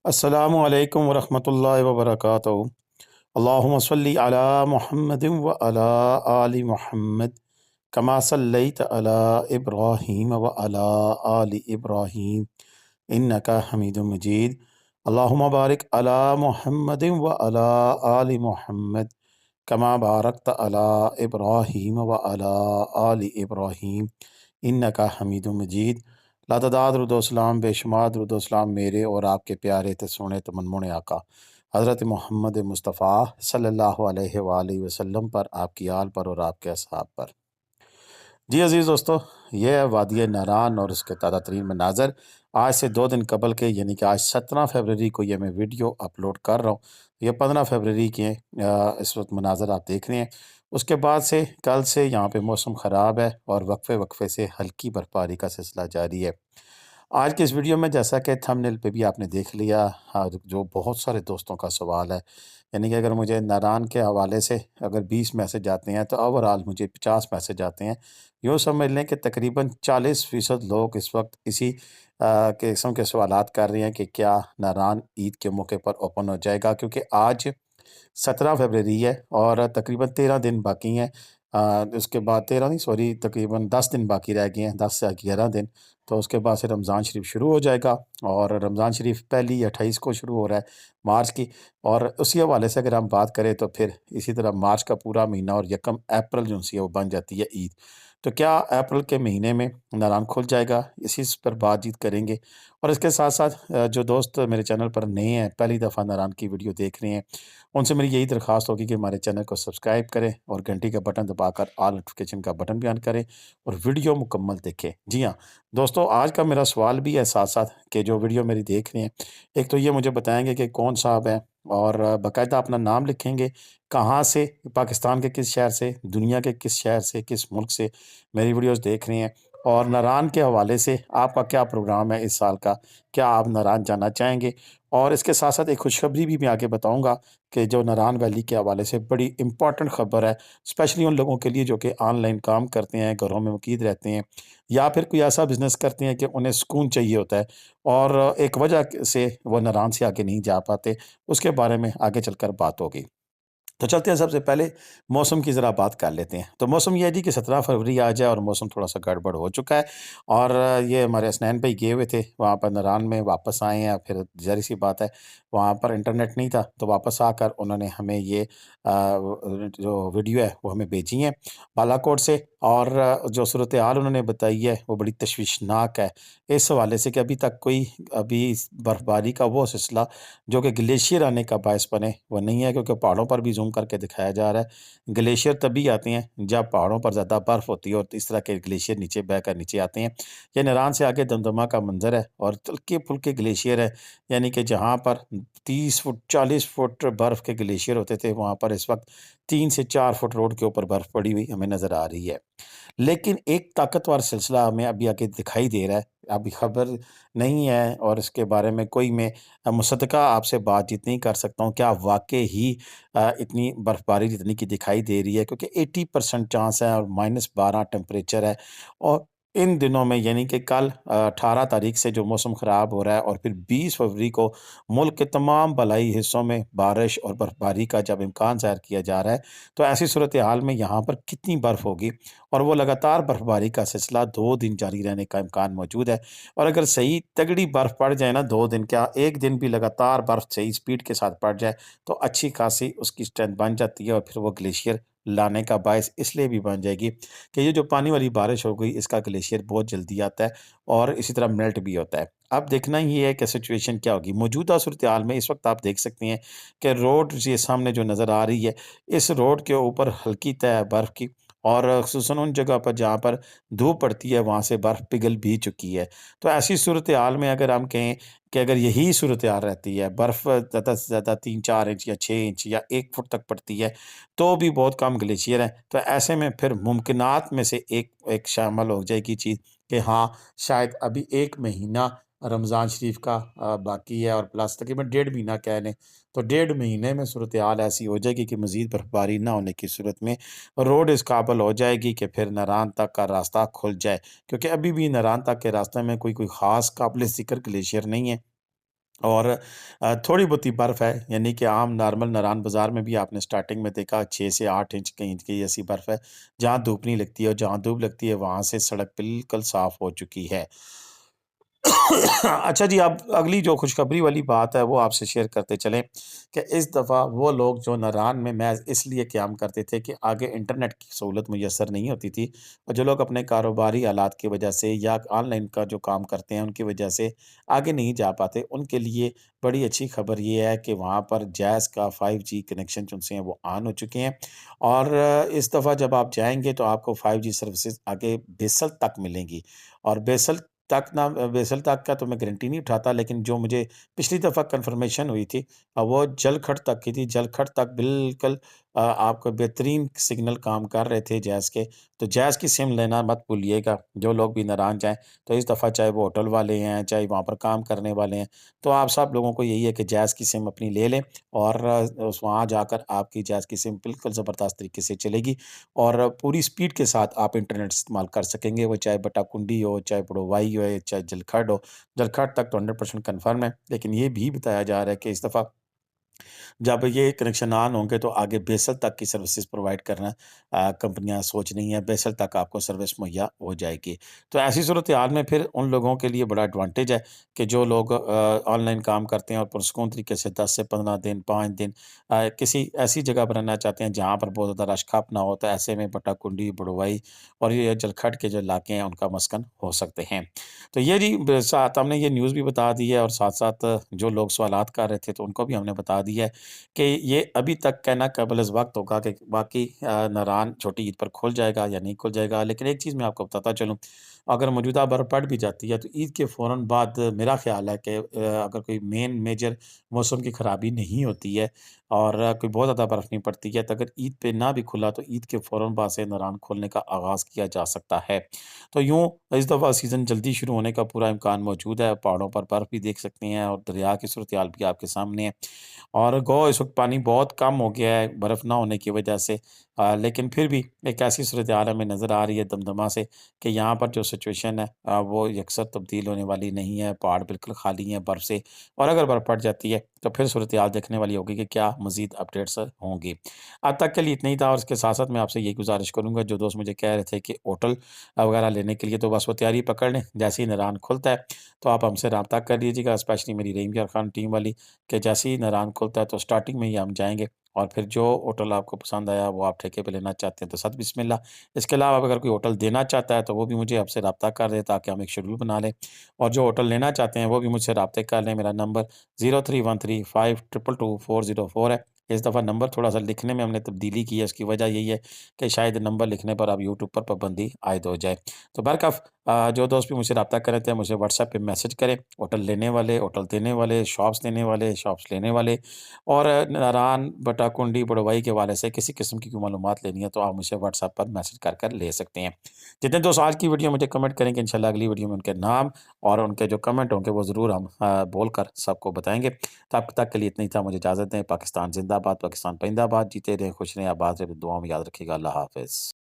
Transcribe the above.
अस्सलामु अलैकुम वरहमतुल्लाहि वबरकातुहू। अल्लाहुम्मा सल्लि अला मुहम्मदिन व अला आलि मुहम्मद कमा सल्लैत अला इब्राहीम व अला आलि इब्राहीम इन्नका हमीदुम मजीद। अल्लाहुम्मा बारिक अला मुहम्मदिन व अला आलि मुहम्मद कमा बारकत अला इब्राहीम व अला आलि इब्राहीम इन्नका हमीदुम मजीद। लातदाद रुदोसलाम बेशुमार रुदोसलाम मेरे और आपके प्यारे ते सोने ते मनमोने आका हज़रत मोहम्मद मुस्तफ़ा सल्लल्लाहु अलैहि वालैहि वसल्लम पर, आपकी आल पर और आपके असहाब पर। जी अज़ीज़ दोस्तों, ये है वादी नारान और इसके ताज़ा तरीन मनाज़र। आज से 2 दिन कबल के यानी कि आज 17 फरवरी को ये मैं वीडियो अपलोड कर रहा हूँ। ये 15 फरवरी के इस वक्त मनाज़र आप देख रहे हैं। उसके बाद से कल से यहाँ पे मौसम ख़राब है और वक्फे वक्फे से हल्की बर्फ़बारी का सिलसिला जारी है। आज के इस वीडियो में जैसा कि थंबनेल पे भी आपने देख लिया, हाँ, जो बहुत सारे दोस्तों का सवाल है, यानी कि अगर मुझे नारान के हवाले से अगर 20 मैसेज आते हैं तो ओवरऑल मुझे 50 मैसेज आते हैं। यूँ समझ लें कि तकरीबन 40% लोग इस वक्त इसी किस्म के सवालात कर रहे हैं कि क्या नारान ईद के मौके पर ओपन हो जाएगा, क्योंकि आज 17 फरवरी है और तकरीबन 13 दिन बाकी हैं। उसके बाद 13 नहीं, सॉरी, तकरीबन 10 दिन बाकी रह गए हैं, 10 से 11 दिन। तो उसके बाद से रमज़ान शरीफ शुरू हो जाएगा और रमज़ान शरीफ पहली 28 को शुरू हो रहा है मार्च की। और उसी हवाले से अगर हम बात करें तो फिर इसी तरह मार्च का पूरा महीना और 1 अप्रैल जो सी है वो बन जाती है ईद। तो क्या अप्रैल के महीने में नारान खुल जाएगा, इसी पर बातचीत करेंगे। और इसके साथ साथ जो दोस्त मेरे चैनल पर नए हैं, पहली दफ़ा नारान की वीडियो देख रहे हैं, उनसे मेरी यही दरख्वास्त होगी कि हमारे चैनल को सब्सक्राइब करें और घंटी का बटन दबाकर ऑल नोटिफिकेशन का बटन भी ऑन करें और वीडियो मुकम्मल देखें। जी हाँ दोस्तों, आज का मेरा सवाल भी है साथ साथ कि जो वीडियो मेरी देख रहे हैं, एक तो ये मुझे बताएंगे कि कौन साहब हैं और बाकायदा अपना नाम लिखेंगे, कहाँ से, पाकिस्तान के किस शहर से, दुनिया के किस शहर से, किस मुल्क से मेरी वीडियोस देख रहे हैं, और नारान के हवाले से आपका क्या प्रोग्राम है इस साल का, क्या आप नारान जाना चाहेंगे। और इसके साथ साथ एक खुशखबरी भी मैं आगे बताऊंगा कि जो नारान वैली के हवाले से बड़ी इंपॉर्टेंट खबर है, स्पेशली उन लोगों के लिए जो कि ऑनलाइन काम करते हैं, घरों में मुकीद रहते हैं, या फिर कोई ऐसा बिज़नेस करते हैं कि उन्हें सुकून चाहिए होता है और एक वजह से वो नारान से आगे नहीं जा पाते। उसके बारे में आगे चलकर बात होगी। तो चलते हैं, सबसे पहले मौसम की ज़रा बात कर लेते हैं। तो मौसम ये है जी कि 17 फरवरी आ जाए और मौसम थोड़ा-सा गड़बड़ हो चुका है और ये हमारे हसनैन भाई गए हुए थे, वहाँ पर नारान में वापस आए हैं। फिर ज़ाहिर-सी बात है, वहाँ पर इंटरनेट नहीं था, तो वापस आकर उन्होंने हमें ये जो वीडियो है वो हमें भेजी है बालाकोट से। और जो सूरत-ए-हाल उन्होंने बताई है वो बड़ी तशवीशनाक है, इस हवाले से कि अभी तक कोई अभी बर्फ़बारी का वो सिलसिला जो कि ग्लेशियर आने का बायस बने वो नहीं है, क्योंकि पहाड़ों पर भी ज़ूम करके दिखाया जा रहा है। ग्लेशियर तभी आते हैं जब पहाड़ों पर ज़्यादा बर्फ़ होती है और इस तरह के ग्लेशियर नीचे बहकर नीचे आते हैं। ये नारान से आगे दमदमा का मंज़र है और हल्के-फुल्के ग्लेशियर है, यानी कि जहाँ पर 30 फुट 40 फुट बर्फ़ के ग्लेशियर होते थे, वहाँ पर इस वक्त 3 से 4 फुट रोड के ऊपर बर्फ़ पड़ी हुई हमें नज़र आ रही है। लेकिन एक ताकतवर सिलसिला हमें अभी आगे दिखाई दे रहा है, अभी खबर नहीं है और इसके बारे में कोई मैं मुसद्दक़ा आपसे बातचीत नहीं कर सकता हूँ, क्या वाक़ई ही इतनी बर्फ़बारी जितनी की दिखाई दे रही है, क्योंकि 80% चांस है और -12 टेम्परेचर है। और इन दिनों में यानी कि कल 18 तारीख से जो मौसम ख़राब हो रहा है और फिर 20 फरवरी को मुल्क के तमाम बलाई हिस्सों में बारिश और बर्फ़बारी का जब इम्कान ज़ाहिर किया जा रहा है, तो ऐसी सूरत हाल में यहाँ पर कितनी बर्फ़ होगी और वो लगातार बर्फ़बारी का सिलसिला 2 दिन जारी रहने का इम्कान मौजूद है। और अगर सही तगड़ी बर्फ़ पड़ जाए ना, 2 दिन क्या 1 दिन भी लगातार बर्फ़ सही स्पीड के साथ पड़ जाए, तो अच्छी खासी उसकी स्ट्रेंथ बन जाती है और फिर वो ग्लेशियर लाने का बायस इसलिए भी बन जाएगी कि ये जो पानी वाली बारिश हो गई, इसका ग्लेशियर बहुत जल्दी आता है और इसी तरह मेल्ट भी होता है। अब देखना ही है कि सिचुएशन क्या होगी। मौजूदा सूरत हाल में इस वक्त आप देख सकते हैं कि रोड ये सामने जो नज़र आ रही है, इस रोड के ऊपर हल्की तय है बर्फ़ की और ख़ुसूसन उन जगह पर जहाँ पर धूप पड़ती है वहाँ से बर्फ़ पिघल भी चुकी है। तो ऐसी सूरत हाल में अगर हम कहें कि अगर यही सूरत हाल रहती है, बर्फ़ ज़्यादा से ज़्यादा 3-4 इंच या 6 इंच या 1 फुट तक पड़ती है, तो भी बहुत कम ग्लेशियर हैं। तो ऐसे में फिर मुमकिनात में से एक एक शामिल हो जाएगी चीज़ कि हाँ, शायद अभी 1 महीना रमज़ान शरीफ का बाकी है और प्लस तकरीबन 1.5 महीना कह लें, तो 1.5 महीने में सूरत हाल ऐसी हो जाएगी कि मज़ीद बर्फ़बारी ना होने की सूरत में रोड इस काबिल हो जाएगी कि फिर नारान तक का रास्ता खुल जाए, क्योंकि अभी भी नारान तक के रास्ते में कोई ख़ास काबिल ज़िक्र ग्लेशियर नहीं है। اور تھوڑی بہت ہی برف ہے، یعنی کہ عام نارمل ناران بازار میں بھی آپ نے سٹارٹنگ میں دیکھا 6 سے 8 انچ کہیں کی ایسی برف ہے، جہاں دھوپ نہیں لگتی ہے، اور جہاں دھوپ لگتی ہے وہاں سے سڑک بالکل صاف ہو چکی ہے۔ اچھا جی، اب اگلی جو خوشخبری والی بات ہے وہ آپ سے شیئر کرتے چلیں کہ اس دفعہ وہ لوگ جو ناران میں محض اس لیے قیام کرتے تھے کہ آگے انٹرنیٹ کی سہولت میسر نہیں ہوتی تھی، اور جو لوگ اپنے کاروباری حالات کی وجہ سے یا آن لائن کا جو کام کرتے ہیں ان کی وجہ سے آگے نہیں جا پاتے، ان کے لیے بڑی اچھی خبر یہ ہے کہ وہاں پر جیز کا 5G کنیکشن جو سے ہیں وہ آن ہو چکے ہیں، اور اس دفعہ جب آپ جائیں گے تو آپ کو 5G سروسز آگے بیسل تک ملیں گی، اور بیسل تک نہ، بیسل تک کا تو میں گارنٹی نہیں اٹھاتا، لیکن جو مجھے پچھلی دفعہ کنفرمیشن ہوئی تھی وہ جلکھٹ تک کی تھی، جلکھٹ تک بالکل آپ کو بہترین سگنل کام کر رہے تھے جیز کے، تو جیز کی سم لینا مت بھولیے گا، جو لوگ بھی ناران جائیں تو اس دفعہ چاہے وہ ہوٹل والے ہیں چاہے وہاں پر کام کرنے والے ہیں، تو آپ سب لوگوں کو یہی ہے کہ جیز کی سم اپنی لے لیں، اور وہاں جا کر آپ کی جیز کی سم بالکل زبردست طریقے سے چلے گی، اور پوری سپیڈ کے ساتھ آپ انٹرنیٹ استعمال کر سکیں گے، وہ چاہے بٹا کنڈی ہو، چاہے بڑوائی ہو، چاہے جلکھڈ ہو۔ جلکھڈ تک تو 100% کنفرم ہے، لیکن یہ بھی بتایا جا رہا ہے کہ اس دفعہ جب یہ کنیکشن آن ہوں گے تو آگے بیسل تک کی سروسز پرووائڈ کرنا کمپنیاں سوچ رہی ہیں، بیسل تک آپ کو سروس مہیا ہو جائے گی۔ تو ایسی صورتحال میں پھر ان لوگوں کے لیے بڑا ایڈوانٹیج ہے کہ جو لوگ آن لائن کام کرتے ہیں اور پرسکون طریقے سے 10 سے 15 دن 5 دن کسی ایسی جگہ پر رہنا چاہتے ہیں جہاں پر بہت زیادہ رش کھپ نہ ہو، تو ایسے میں بٹا کنڈی، بڑوائی اور یہ جلکھڈ کے جو علاقے ہیں ان کا مسکن ہو سکتے ہیں۔ تو یہ جی ساتھ ہم نے یہ نیوز بھی بتا دی ہے، اور ساتھ ساتھ جو لوگ سوالات کر رہے تھے تو ان کو بھی ہم نے بتا دیا ہے کہ یہ ابھی تک کہنا قبل از وقت ہوگا کہ باقی ناران چھوٹی عید پر کھل جائے گا یا نہیں کھل جائے گا، لیکن ایک چیز میں آپ کو بتاتا چلوں، اگر موجودہ برف پڑ بھی جاتی ہے تو عید کے فوراً بعد میرا خیال ہے کہ اگر کوئی مین میجر موسم کی خرابی نہیں ہوتی ہے اور کوئی بہت زیادہ برف نہیں پڑتی ہے، تو اگر عید پہ نہ بھی کھلا تو عید کے فوراً بعد سے ناران کھولنے کا آغاز کیا جا سکتا ہے۔ تو یوں اس دفعہ سیزن جلدی شروع ہونے کا پورا امکان موجود ہے، پہاڑوں پر برف بھی دیکھ سکتے ہیں اور دریا کی صورتحال بھی آپ کے سامنے ہے، اور گو اس وقت پانی بہت کم ہو گیا ہے برف نہ ہونے کی وجہ سے، لیکن پھر بھی ایک ایسی صورتحال ہمیں نظر آ رہی ہے دمدمہ سے کہ یہاں پر جو سچویشن ہے وہ یکسر تبدیل ہونے والی نہیں ہے، پہاڑ بالکل خالی ہیں برف سے، اور اگر برف پڑ جاتی ہے تو پھر صورتحال دیکھنے والی ہوگی کہ کیا مزید اپڈیٹس ہوں گی۔ اب تک کے لیے اتنا ہی تھا، اور اس کے ساتھ ساتھ میں آپ سے یہی گزارش کروں گا، جو دوست مجھے کہہ رہے تھے کہ ہوٹل وغیرہ لینے کے لیے تو بس وہ تیاری پکڑ لیں، جیسے ہی ناران کھلتا ہے تو آپ ہم سے رابطہ کر لیجیے گا، اسپیشلی میری رحیم یار خان ٹیم والی، کہ جیسے ہی ناران کھلتا ہے تو سٹارٹنگ میں ہی ہم جائیں گے، اور پھر جو ہوٹل آپ کو پسند آیا وہ آپ ٹھیکے پہ لینا چاہتے ہیں تو صد بسم اللہ۔ اس کے علاوہ اگر کوئی ہوٹل دینا چاہتا ہے تو وہ بھی مجھے آپ سے رابطہ کر دے تاکہ ہم ایک شیڈول بنا لیں، اور جو ہوٹل لینا چاہتے ہیں وہ بھی مجھ سے رابطے کر لیں۔ میرا نمبر 031352224004 ہے۔ اس دفعہ نمبر تھوڑا سا لکھنے میں ہم نے تبدیلی کی ہے، اس کی وجہ یہی ہے کہ شاید نمبر لکھنے پر اب یوٹیوب پر پابندی عائد ہو جائے۔ تو برکف جو دوست بھی مجھ سے رابطہ کرے تھے مجھے واٹس ایپ پہ میسج کریں، ہوٹل لینے والے، ہوٹل دینے والے، شاپس دینے والے، شاپس لینے والے، اور ناران، بٹا کنڈی، بڑوائی کے والے سے کسی قسم کی کوئی معلومات لینی ہے تو آپ مجھے واٹس ایپ پر میسج کر کر لے سکتے ہیں۔ جتنے دوست آج کی ویڈیو مجھے کمنٹ کریں گے انشاءاللہ اگلی ویڈیو میں ان کے نام اور ان کے جو کمنٹ ہوں گے وہ ضرور ہم بول کر سب کو بتائیں گے۔ تو اب تک کے لیے اتنا ہی تھا، مجھے اجازت دیں۔ پاکستان زندہ باد، پاکستان پرندہ باد، جیتے رہیں، خوش رہیں، آباد رہیں، دعاؤں میں یاد رکھیے گا۔ اللہ حافظ۔